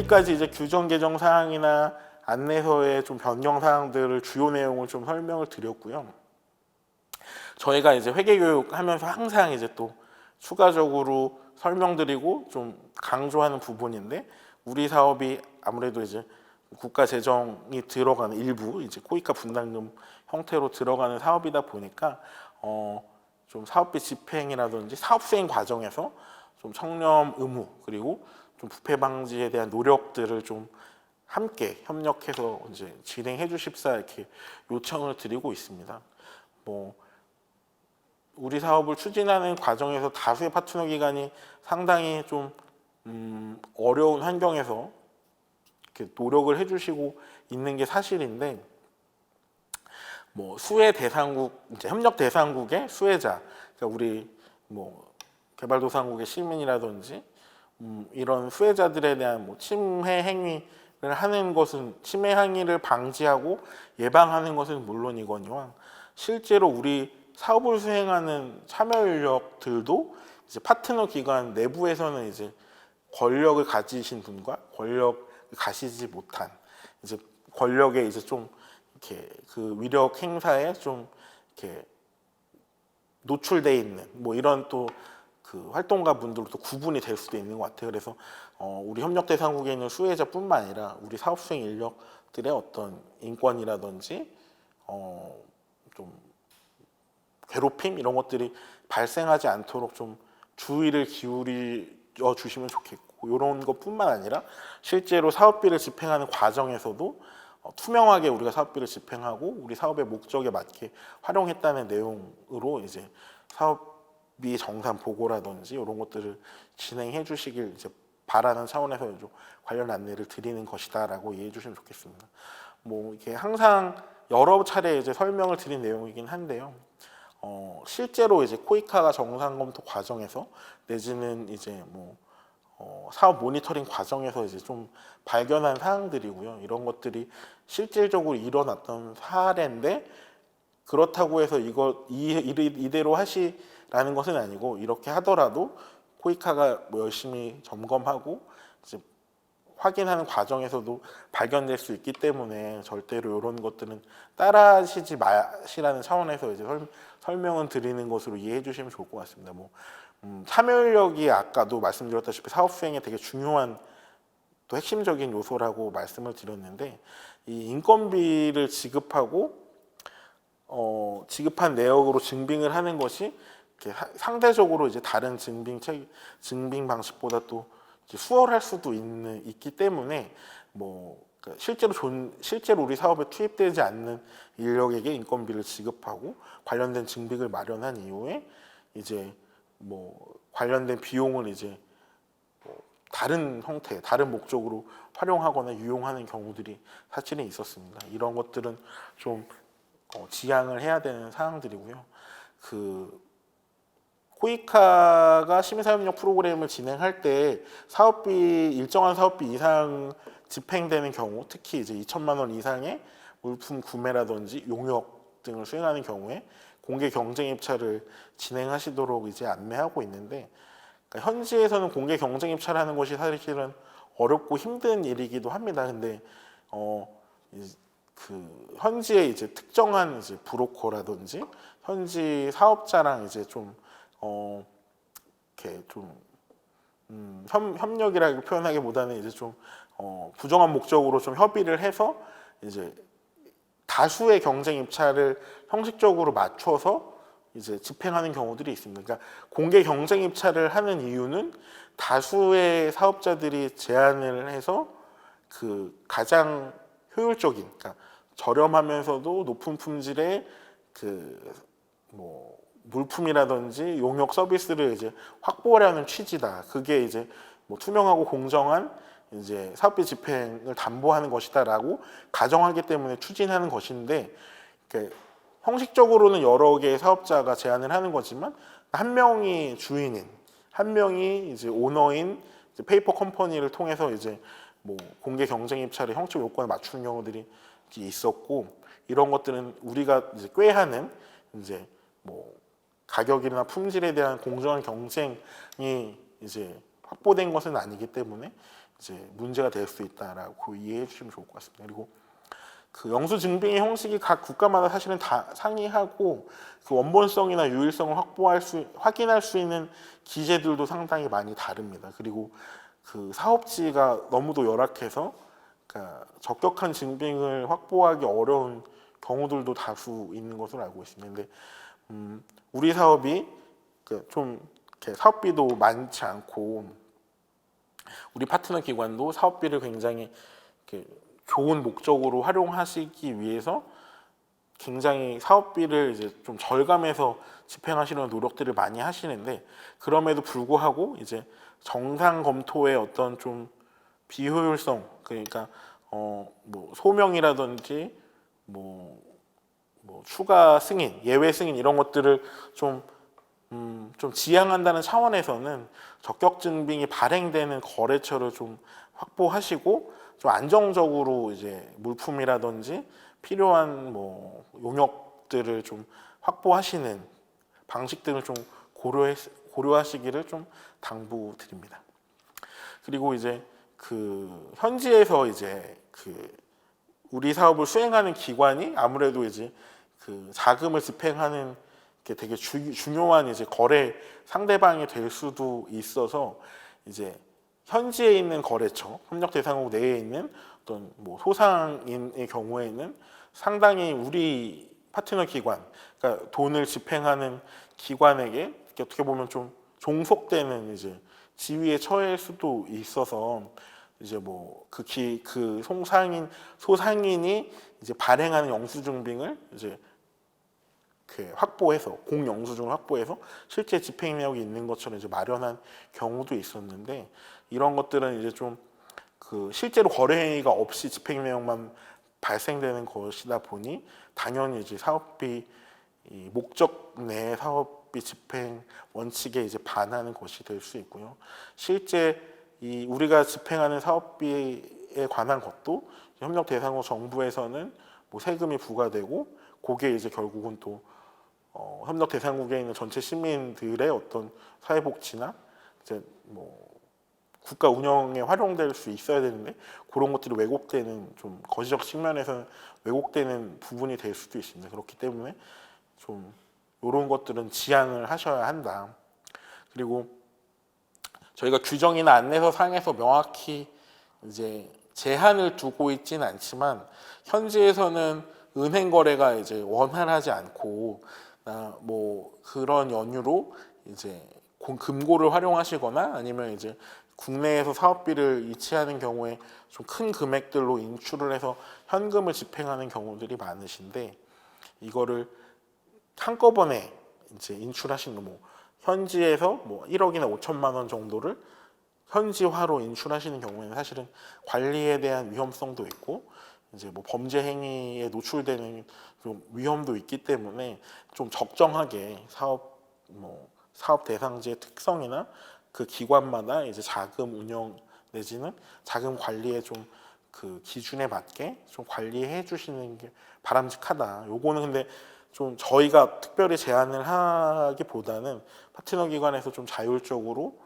여기까지 이제 규정 개정 사항이나 안내서의 좀 변경 사항들을 주요 내용을 좀 설명을 드렸고요. 저희가 이제 회계 교육하면서 항상 이제 또 추가적으로 설명드리고 좀 강조하는 부분인데, 우리 사업이 아무래도 이제 국가 재정이 들어가는 일부 이제 코이카 분담금 형태로 들어가는 사업이다 보니까 좀 사업비 집행이라든지 사업 수행 과정에서 좀 청렴 의무 그리고 좀 부패 방지에 대한 노력들을 좀 함께 협력해서 이제 진행해 주십사 이렇게 요청을 드리고 있습니다. 뭐 우리 사업을 추진하는 과정에서 다수의 파트너 기관이 상당히 좀 어려운 환경에서 이렇게 노력을 해주시고 있는 게 사실인데, 뭐 수혜 대상국, 이제 협력 대상국의 수혜자, 그러니까 우리 뭐 개발도상국의 시민이라든지 이런 수혜자들에 대한 뭐 침해 행위를 하는 것은, 침해 행위를 방지하고 예방하는 것은 물론이거니와 실제로 우리 사업을 수행하는 참여 인력들도 이제 파트너 기관 내부에서는 이제 권력을 가지신 분과 권력을 가지지 못한, 이제 권력에 이제 좀 이렇게 그 위력 행사에 좀 이렇게 노출돼 있는 뭐 이런 또 그 활동가 분들도 구분이 될 수도 있는 것 같아요. 그래서 우리 협력 대상국에 있는 수혜자뿐만 아니라 우리 사업 수행 인력들의 어떤 인권이라든지 좀 괴롭힘 이런 것들이 발생하지 않도록 좀 주의를 기울여 주시면 좋겠고, 이런 것뿐만 아니라 실제로 사업비를 집행하는 과정에서도 투명하게 우리가 사업비를 집행하고 우리 사업의 목적에 맞게 활용했다는 내용으로 이제 사업비 정산 보고라든지 이런 것들을 진행해 주시길 이제 바라는 차원에서 좀 관련 안내를 드리는 것이다라고 이해해 주시면 좋겠습니다. 뭐 이게 항상 여러 차례 이제 설명을 드린 내용이긴 한데요. 실제로 이제 코이카가 정상 검토 과정에서 내지는 이제 뭐 사업 모니터링 과정에서 이제 좀 발견한 사항들이고요. 이런 것들이 실질적으로 일어났던 사례인데, 그렇다고 해서 이대로 하시라는 것은 아니고, 이렇게 하더라도 코이카가 뭐 열심히 점검하고 이제 확인하는 과정에서도 발견될 수 있기 때문에 절대로 이런 것들은 따라하시지 마시라는 차원에서 이제 설명은 드리는 것으로 이해해 주시면 좋을 것 같습니다. 뭐 참여 인력이 아까도 말씀드렸다시피 사업 수행에 되게 중요한 또 핵심적인 요소라고 말씀을 드렸는데, 이 인건비를 지급한 내역으로 증빙을 하는 것이 상대적으로 이제 다른 증빙 방식보다 또 수월할 수도 있기 때문에, 뭐 그러니까 실제로 우리 사업에 투입되지 않는 인력에게 인건비를 지급하고 관련된 증빙을 마련한 이후에 이제 뭐 관련된 비용을 이제 뭐 다른 형태, 다른 목적으로 활용하거나 유용하는 경우들이 사실은 있었습니다. 이런 것들은 좀 지양을 해야 되는 사항들이고요. 그 코이카가 시민사업인력 프로그램을 진행할 때 일정한 사업비 이상 집행되는 경우, 특히 이제 2천만 원 이상의 물품 구매라든지 용역 등을 수행하는 경우에 공개 경쟁 입찰을 진행하시도록 이제 안내하고 있는데, 그러니까 현지에서는 공개 경쟁 입찰을 하는 것이 사실은 어렵고 힘든 일이기도 합니다. 근데 그 현지에 이제 특정한 이제 브로커라든지 현지 사업자랑 이제 좀 이렇게 좀 협력이라고 표현하기보다는 이제 좀 부정한 목적으로 좀 협의를 해서 이제 다수의 경쟁 입찰을 형식적으로 맞춰서 이제 집행하는 경우들이 있습니다. 그러니까 공개 경쟁 입찰을 하는 이유는 다수의 사업자들이 제안을 해서 그 가장 효율적인, 그러니까 저렴하면서도 높은 품질의 그 뭐 물품이라든지 용역 서비스를 이제 확보하려는 취지다. 그게 이제 뭐 투명하고 공정한 이제 사업비 집행을 담보하는 것이다라고 가정하기 때문에 추진하는 것인데, 형식적으로는 여러 개의 사업자가 제안을 하는 거지만 한 명이 주인인, 한 명이 이제 오너인 이제 페이퍼 컴퍼니를 통해서 이제 뭐 공개 경쟁 입찰의 형식 요건을 맞추는 경우들이 있었고, 이런 것들은 우리가 이제 꾀하는 이제 뭐 가격이나 품질에 대한 공정한 경쟁이 이제 확보된 것은 아니기 때문에 이제 문제가 될 수 있다라고 이해해 주시면 좋을 것 같습니다. 그리고 그 영수 증빙의 형식이 각 국가마다 사실은 다 상이하고 그 원본성이나 유일성을 확인할 수 있는 기재들도 상당히 많이 다릅니다. 그리고 그 사업지가 너무도 열악해서 그러니까 적격한 증빙을 확보하기 어려운 경우들도 다수 있는 것으로 알고 있습니다. 근데 우리 사업이 좀 이렇게 사업비도 많지 않고 우리 파트너 기관도 사업비를 굉장히 이렇게 좋은 목적으로 활용하시기 위해서 굉장히 사업비를 이제 좀 절감해서 집행하시는 노력들을 많이 하시는데 그럼에도 불구하고 이제 정상 검토의 어떤 좀 비효율성 그러니까 뭐 소명이라든지 뭐 추가 승인, 예외 승인 이런 것들을 좀 지양한다는 차원에서는 적격 증빙이 발행되는 거래처를 좀 확보하시고 좀 안정적으로 이제 물품이라든지 필요한 뭐 용역들을 좀 확보하시는 방식 등을 좀 고려하시기를 좀 당부드립니다. 그리고 이제 그 현지에서 이제 그 우리 사업을 수행하는 기관이 아무래도 이제 그 자금을 집행하는 게 되게 중요한 이제 거래 상대방이 될 수도 있어서 이제 현지에 있는 거래처, 협력 대상국 내에 있는 어떤 뭐 소상인의 경우에는 상당히 우리 파트너 기관, 그러니까 돈을 집행하는 기관에게 어떻게 보면 좀 종속되는 이제 지위에 처할 수도 있어서 이제 뭐 그 소상인이 이제 발행하는 영수증빙을 이제 확보해서 공영수증을 확보해서 실제 집행 내역이 있는 것처럼 이제 마련한 경우도 있었는데 이런 것들은 이제 좀 그 실제로 거래 행위가 없이 집행 내역만 발생되는 것이다 보니 당연히 이제 사업비 목적 내 사업비 집행 원칙에 이제 반하는 것이 될 수 있고요. 실제 우리가 집행하는 사업비에 관한 것도 협력 대상국 정부에서는 뭐 세금이 부과되고 그게 이제 결국은 또 협력 대상국에 있는 전체 시민들의 어떤 사회복지나 이제 뭐 국가 운영에 활용될 수 있어야 되는데 그런 것들이 왜곡되는 좀 거시적 측면에서는 왜곡되는 부분이 될 수도 있습니다. 그렇기 때문에 좀 이런 것들은 지양을 하셔야 한다. 그리고 저희가 규정이나 안내서 상에서 명확히 이제 제한을 두고 있지는 않지만 현지에서는 은행 거래가 이제 원활하지 않고 뭐 그런 연유로 이제 금고를 활용하시거나 아니면 이제 국내에서 사업비를 이체하는 경우에 좀 큰 금액들로 인출을 해서 현금을 집행하는 경우들이 많으신데 이거를 한꺼번에 이제 인출하시는 뭐 현지에서 뭐 1억이나 5천만 원 정도를 현지화로 인출하시는 경우에는 사실은 관리에 대한 위험성도 있고 이제 뭐 범죄 행위에 노출되는 좀 위험도 있기 때문에 좀 적정하게 사업 대상지의 특성이나 그 기관마다 이제 자금 운영 내지는 자금 관리에 좀 그 기준에 맞게 좀 관리해 주시는 게 바람직하다. 요거는 근데 좀 저희가 특별히 제안을 하기보다는 파트너 기관에서 좀 자율적으로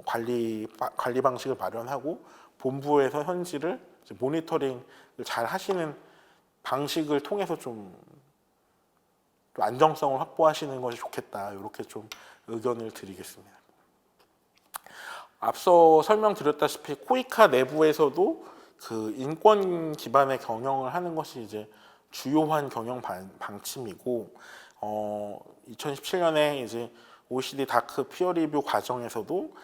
관리 방식을 마련하고 본부에서 현지를 모니터링을 잘 하시는 방식을 통해서 좀 안정성을 확보하시는 것이 좋겠다. 이렇게 좀 의견을 드리겠습니다. 앞서 설명드렸다시피 코이카 내부에서도 그 인권 기반의 경영을 하는 것이 이제 주요한 경영 방침이고 2017년에 이제 OECD 다크 피어 리뷰 과정에서도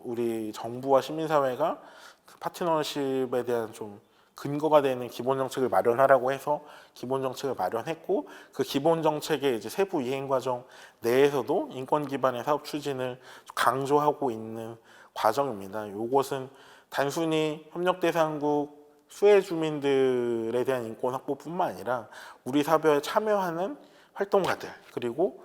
우리 정부와 시민사회가 그 파트너십에 대한 좀 근거가 되는 기본 정책을 마련하라고 해서 기본 정책을 마련했고 그 기본 정책의 이제 세부 이행 과정 내에서도 인권 기반의 사업 추진을 강조하고 있는 과정입니다. 이것은 단순히 협력 대상국 수혜 주민들에 대한 인권 확보뿐만 아니라 우리 사회에 참여하는 활동가들 그리고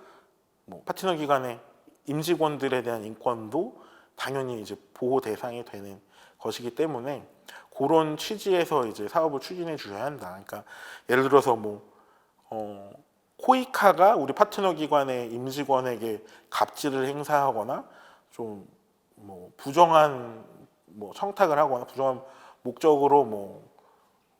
뭐 파트너 기관의 임직원들에 대한 인권도 당연히 이제 보호 대상이 되는 것이기 때문에 그런 취지에서 이제 사업을 추진해 주셔야 한다. 그러니까 예를 들어서 코이카가 우리 파트너 기관의 임직원에게 갑질을 행사하거나 좀 부정한 뭐 청탁을 하거나 부정한 목적으로 뭐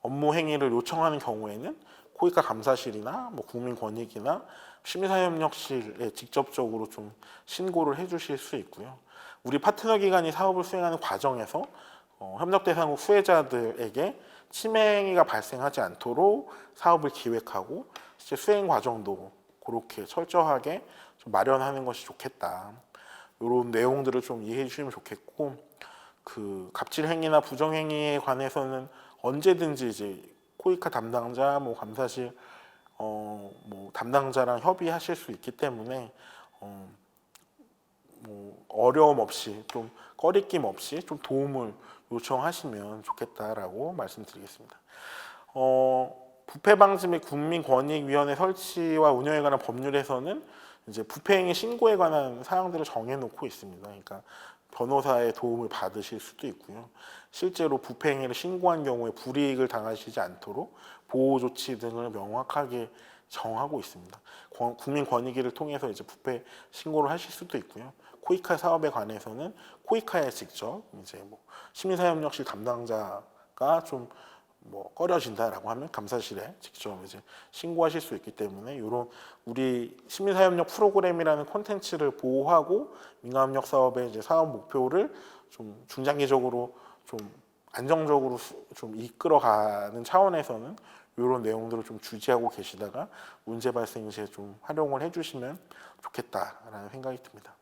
업무 행위를 요청하는 경우에는 코이카 감사실이나 뭐 국민권익이나 심사협력실에 직접적으로 좀 신고를 해주실 수 있고요. 우리 파트너 기관이 사업을 수행하는 과정에서 협력 대상국 수혜자들에게 침해 행위가 발생하지 않도록 사업을 기획하고 실제 수행 과정도 그렇게 철저하게 좀 마련하는 것이 좋겠다. 이런 내용들을 좀 이해해 주시면 좋겠고, 그 갑질 행위나 부정 행위에 관해서는 언제든지 이제 코이카 담당자, 뭐 감사실 뭐 담당자랑 협의하실 수 있기 때문에 뭐 어려움 없이 좀 꺼리낌 없이 좀 도움을 요청하시면 좋겠다라고 말씀드리겠습니다. 부패 방지 및 국민권익위원회 설치와 운영에 관한 법률에서는 이제 부패행위 신고에 관한 사항들을 정해놓고 있습니다. 그러니까 변호사의 도움을 받으실 수도 있고요. 실제로 부패행위를 신고한 경우에 불이익을 당하시지 않도록 보호 조치 등을 명확하게 정하고 있습니다. 국민권익위를 통해서 이제 부패 신고를 하실 수도 있고요. 코이카 사업에 관해서는 코이카에 직접 이제 뭐 시민사회협력실 담당자가 좀 뭐 꺼려진다라고 하면 감사실에 직접 이제 신고하실 수 있기 때문에 이런 우리 시민사회협력 프로그램이라는 콘텐츠를 보호하고 민간협력 사업의 이제 사업 목표를 좀 중장기적으로 좀 안정적으로 좀 이끌어가는 차원에서는 이런 내용들을 좀 주지하고 계시다가 문제 발생 시에 좀 활용을 해주시면 좋겠다라는 생각이 듭니다.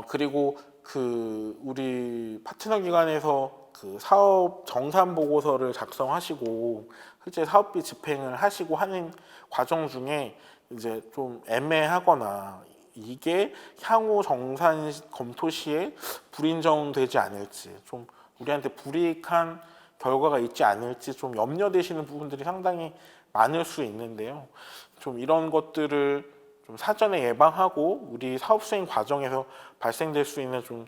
그리고 그 우리 파트너 기관에서 그 사업 정산 보고서를 작성하시고 실제 사업비 집행을 하시고 하는 과정 중에 이제 좀 애매하거나 이게 향후 정산 검토 시에 불인정되지 않을지, 좀 우리한테 불이익한 결과가 있지 않을지 좀 염려되시는 부분들이 상당히 많을 수 있는데요. 좀 이런 것들을 좀 사전에 예방하고 우리 사업 수행 과정에서 발생될 수 있는 좀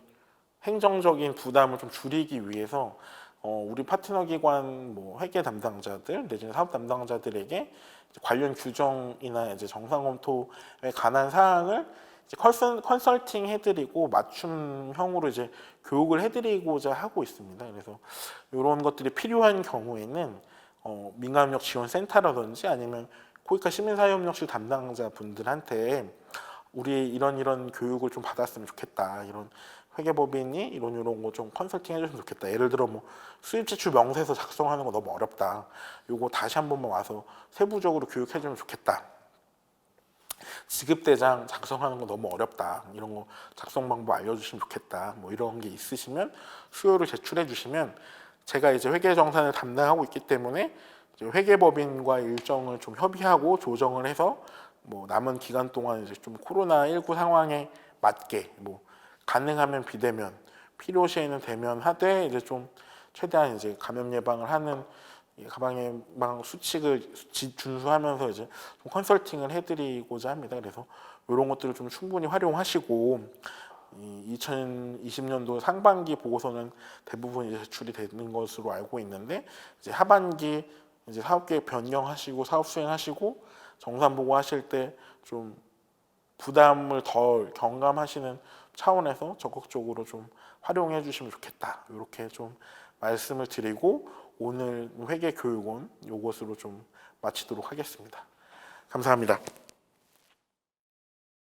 행정적인 부담을 좀 줄이기 위해서 우리 파트너 기관 뭐 회계 담당자들 내지는 사업 담당자들에게 관련 규정이나 이제 정상 검토에 관한 사항을 이제 컨설팅 해드리고 맞춤형으로 이제 교육을 해드리고자 하고 있습니다. 그래서 이런 것들이 필요한 경우에는 민간협력 지원센터라든지 아니면 코이카 시민사회협력실 담당자 분들한테 우리 이런 교육을 좀 받았으면 좋겠다, 이런 회계법인이 이런 거 좀 컨설팅 해줬으면 좋겠다. 예를 들어 뭐 수입지출 명세서 작성하는 거 너무 어렵다. 요거 다시 한 번만 와서 세부적으로 교육해주면 좋겠다. 지급대장 작성하는 거 너무 어렵다. 이런 거 작성 방법 알려주시면 좋겠다. 뭐 이런 게 있으시면 수요를 제출해 주시면 제가 이제 회계정산을 담당하고 있기 때문에 이제 회계법인과 일정을 좀 협의하고 조정을 해서 뭐 남은 기간 동안 이제 좀 코로나19 상황에 맞게 뭐 가능하면 비대면, 필요시에는 대면하되 이제 좀 최대한 이제 감염 예방을 하는 감염 예방 수칙을 준수하면서 이제 좀 컨설팅을 해드리고자 합니다. 그래서 이런 것들을 좀 충분히 활용하시고 2020년도 상반기 보고서는 대부분 이제 제출이 되는 것으로 알고 있는데 이제 하반기 이제 사업계획 변경하시고 사업 수행하시고 정산 보고하실 때 좀 부담을 덜 경감하시는 차원에서 적극적으로 좀 활용해 주시면 좋겠다, 이렇게 좀 말씀을 드리고 오늘 회계 교육은 이것으로 좀 마치도록 하겠습니다. 감사합니다.